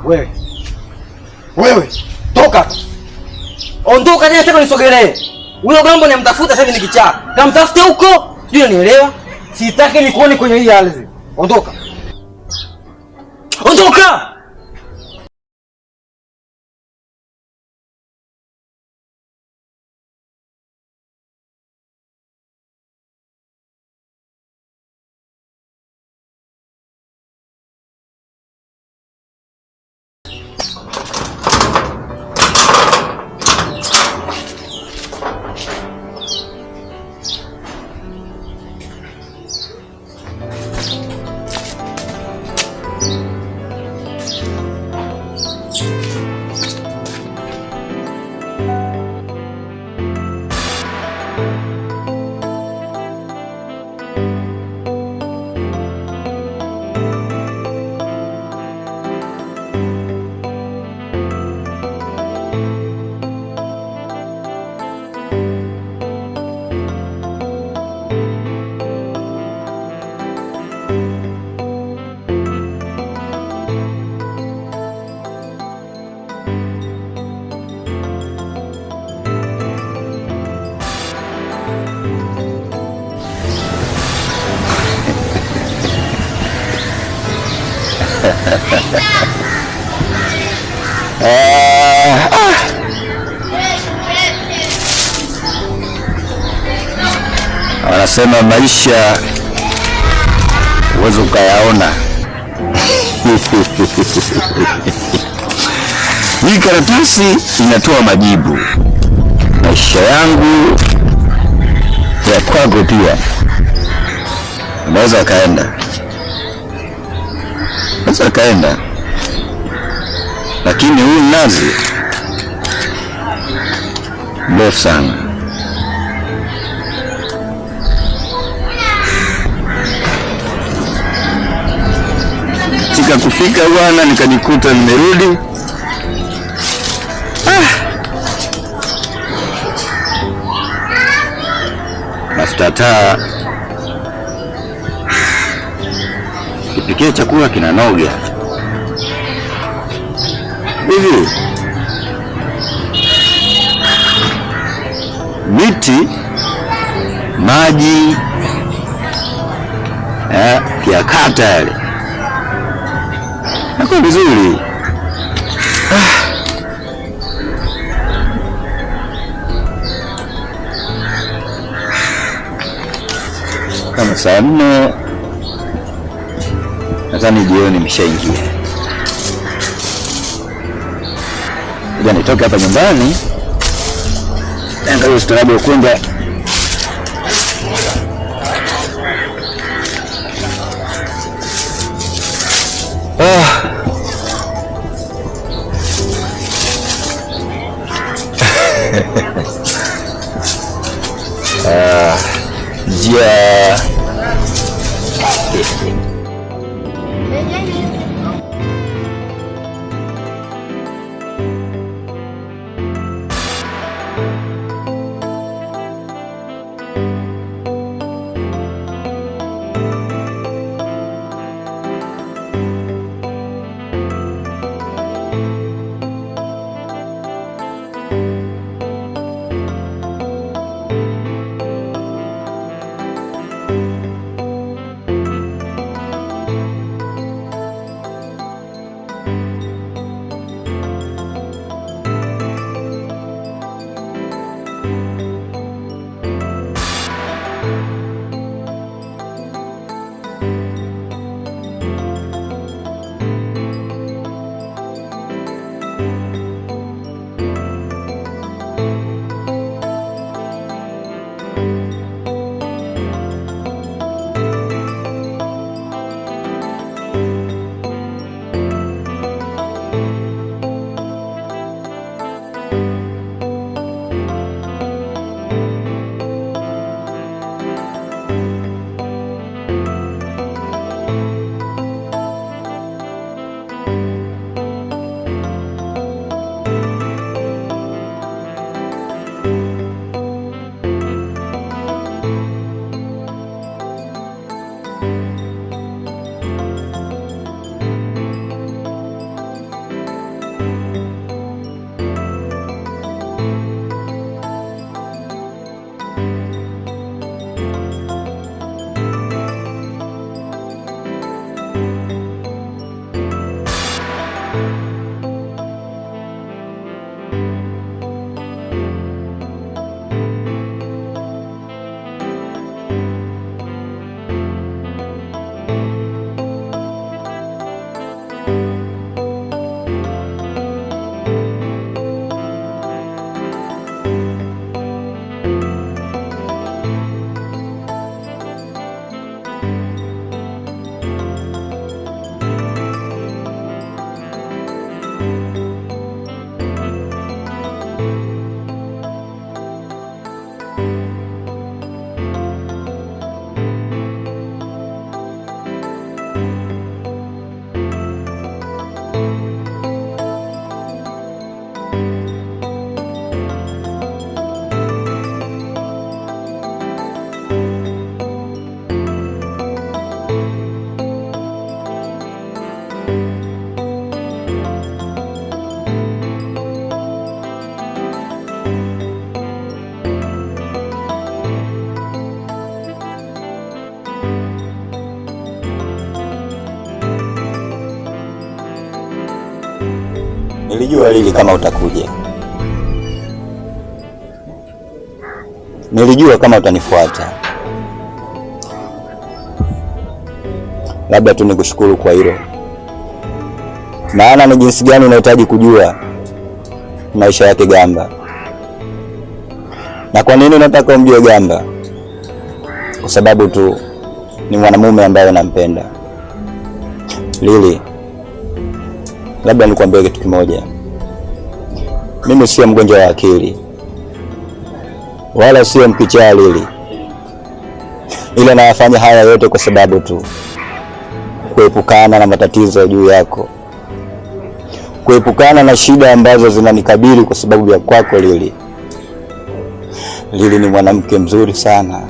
Wewe. Wewe, toka. Ondoka tena sasa nisogelee. Huyo gambo nimtafuta sasa hivi ni kichaa. Kamtafute huko. Sio nielewa. Sitaki nikuone kwenye hii ardhi. Ondoka. Ondoka! Wanasema maisha uwezo ukayaona. Hii karatasi inatoa majibu. Maisha yangu ya kwako pia unaweza kaenda, lakini huu nazi mrefu sana. Kufika bwana, nikajikuta nimerudi. Mafuta taa kipikia chakula kinanoga hivi. Miti maji kiakata yale nako vizuri. Kama saa 4 nadhani jioni imeshaingia. Ngoja nitoke hapa nyumbani angalau ustaarabu kwenda yeah. Nilijua Lili kama utakuja. Nilijua kama utanifuata. Labda tu nikushukuru kwa hilo. Maana ni jinsi gani unahitaji kujua maisha yake Gamba. Na kwa nini unataka umjue Gamba? Kwa sababu tu ni mwanamume ambaye nampenda. Lili, labda nikwambie kitu kimoja. Mimi sio mgonjwa wa akili, wala sio mkichaa Lili, ila nayafanya haya yote kwa sababu tu kuepukana na matatizo juu yako, kuepukana na shida ambazo zinanikabili kwa sababu ya kwako Lili. Lili ni mwanamke mzuri sana,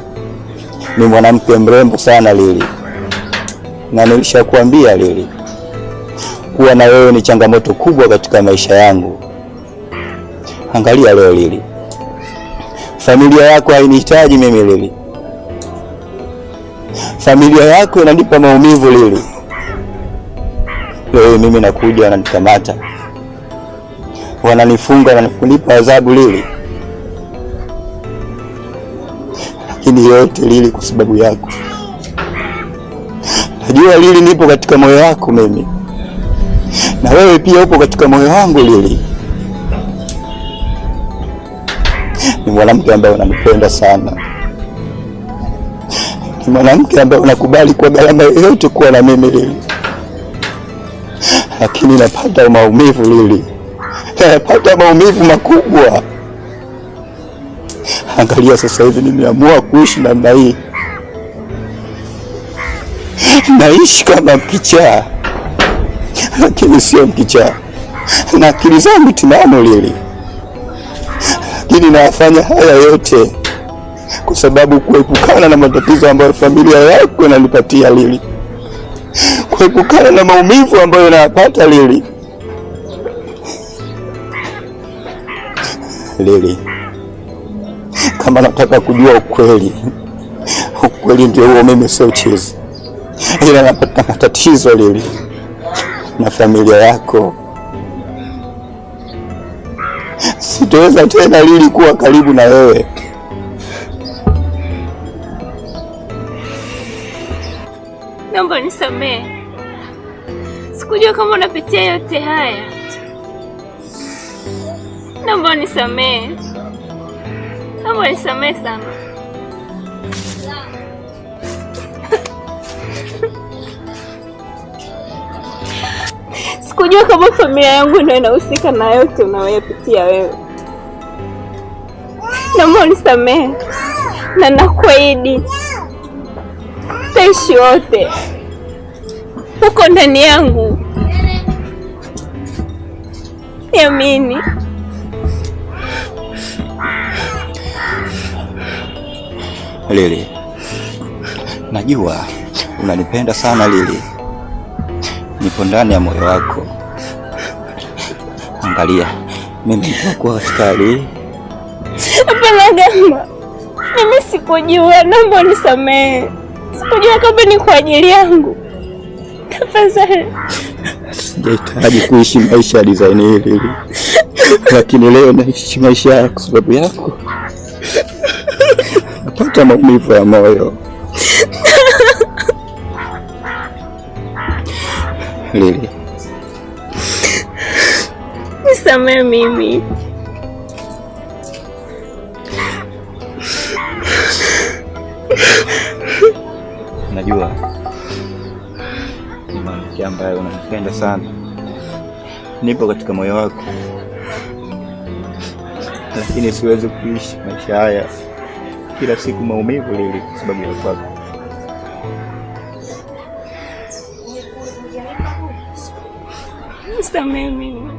ni mwanamke mrembo sana Lili, na nilishakuambia Lili, kuwa na wewe ni changamoto kubwa katika maisha yangu. Angalia leo Lili, familia yako hainihitaji mimi Lili, familia yako inanipa maumivu Lili. Leo mimi nakuja wananikamata, wananifunga na kunipa adhabu Lili, lakini yote Lili kwa sababu yako. Najua Lili nipo katika moyo wako mimi, na wewe pia upo katika moyo wangu Lili. Ni mwanamke ambaye unanipenda sana, ni mwanamke ambaye unakubali kwa gharama yoyote kuwa na mimi Lili, lakini napata maumivu Lili, napata maumivu makubwa. Angalia sasa hivi nimeamua kuishi namna hii, naishi kama mkichaa, lakini sio mkichaa, na akili zangu timamu Lili, lakini nafanya haya yote kwa sababu kuepukana na matatizo ambayo familia yako inanipatia Lili, kuepukana na maumivu ambayo nayapata Lili. Lili, kama nataka kujua ukweli, ukweli ndio huo, mimi sio chizi, ila napata matatizo Lili na familia yako. Sitoweza tena Lili kuwa karibu na wewe. Naomba nisamehe, sikujua kama unapitia yote haya. Naomba nisamehe, naomba nisamehe sana. Sikujua kama familia yangu ndio inahusika na yote unayopitia wewe. Naomba unisamehe, na nakuahidi tutaishi wote uko ndani yangu. Niamini. Lili, najua unanipenda sana Lili, nipo ndani ya moyo wako, Angalia, mimi nitakuwa katika hali. Hapana Gamba, mimi sikujua, naomba unisamehe. Sikujua kama ni kwa ajili yangu. Tafadhali. Sijahitaji kuishi maisha ya design hili, lakini leo naishi maisha yako kwa sababu yako. Napata maumivu ya moyo. Lili, nisamehe mimi. Najua ni mwanamke ambaye unampenda sana, nipo katika moyo wako, lakini siwezi kuishi maisha haya kila siku maumivu Lili, kwa sababu ya kwako. Nisamehe mimi.